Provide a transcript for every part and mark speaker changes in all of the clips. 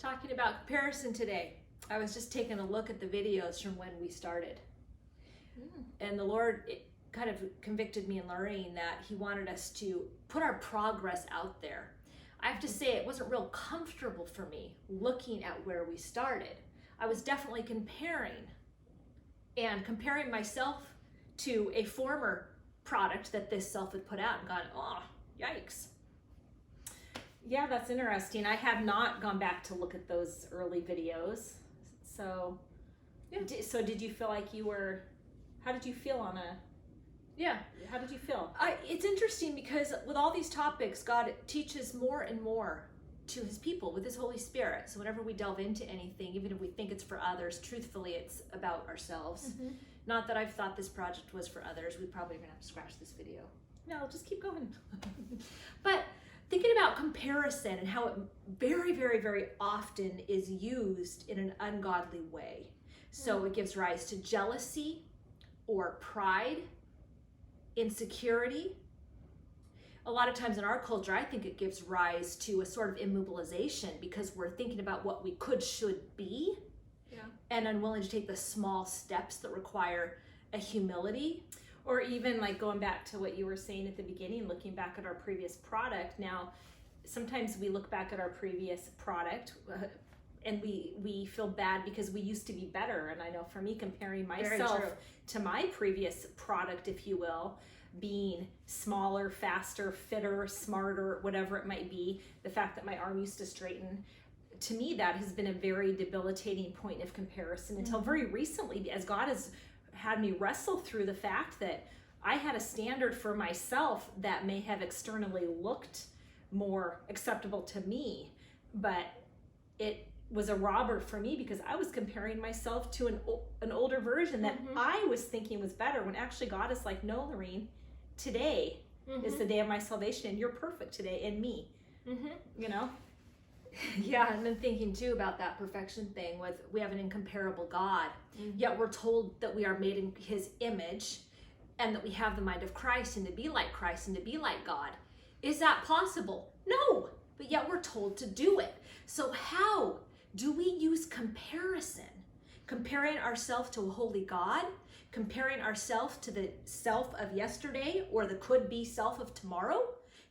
Speaker 1: Talking about comparison today. I was just taking a look at the videos from when we started. And the Lord kind of convicted me in learning that He wanted us to put our progress out there. I have to say it wasn't real comfortable for me looking at where we started. I was definitely comparing myself to a former product that this self had put out and gone, oh, yikes. Yeah, that's interesting. I have not gone back to look at those early videos. So, yeah. So did you feel like how did you feel on a, yeah, how did you feel? It's interesting because with all these topics, God teaches more and more to His people with His Holy Spirit. So whenever we delve into anything, even if we think it's for others, truthfully, it's about ourselves. Mm-hmm. Not that I've thought this project was for others. We probably are going to have to scratch this video. No, just keep going. But thinking about comparison and how it very, very, very often is used in an ungodly way. So it gives rise to jealousy or pride, insecurity. A lot of times in our culture, I think it gives rise to a sort of immobilization because we're thinking about what we should be, and unwilling to take the small steps that require a humility. Or even like going back to what you were saying at the beginning, looking back at our previous product. Now, sometimes we look back at our previous product and we feel bad because we used to be better. And I know for me, comparing myself to my previous product, if you will, being smaller, faster, fitter, smarter, whatever it might be, the fact that my arm used to straighten, to me, that has been a very debilitating point of comparison until very recently, as God has had me wrestle through the fact that I had a standard for myself that may have externally looked more acceptable to me, but it was a robber for me because I was comparing myself to an older version that I was thinking was better, when actually God is like, no, Lorene, today is the day of my salvation and you're perfect today in me. You know? Yeah, and then thinking too about that perfection thing with we have an incomparable God, yet we're told that we are made in His image and that we have the mind of Christ and to be like Christ and to be like God. Is that possible? No, but yet we're told to do it. So how do we use comparison? Comparing ourselves to a holy God, comparing ourselves to the self of yesterday or the could-be self of tomorrow,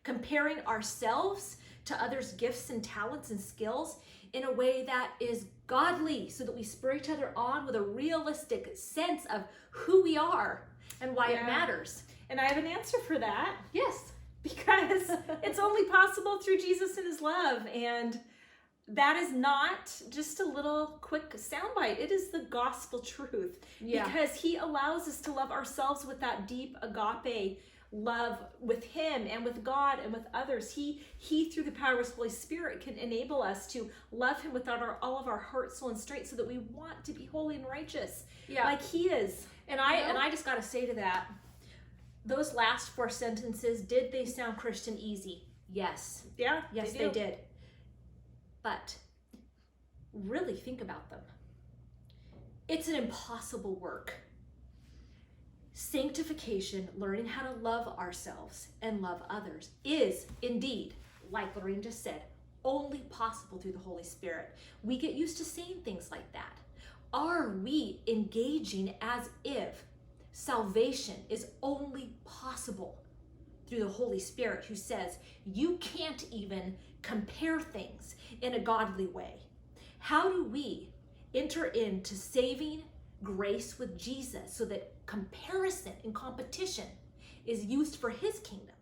Speaker 1: comparing ourselves to others' gifts and talents and skills in a way that is godly so that we spur each other on with a realistic sense of who we are and why it matters. And I have an answer for that. Yes. Because it's only possible through Jesus and His love. And that is not just a little quick soundbite. It is the gospel truth. Yeah. Because He allows us to love ourselves with that deep agape love with Him and with God and with others. He through the power of His Holy Spirit can enable us to love Him with all of our heart, soul, and strength so that we want to be holy and righteous like He is. And I just got to say to that, those last 4 sentences, did they sound Christian easy? Yes. Yeah. Yes, they did. But really think about them. It's an impossible work. Sanctification, learning how to love ourselves and love others, is indeed, like Lorene just said, only possible through the Holy Spirit. We get used to saying things like that. Are we engaging as if salvation is only possible through the Holy Spirit, who says you can't even compare things in a godly way? How do we enter into saving grace with Jesus so that comparison and competition is used for His kingdom?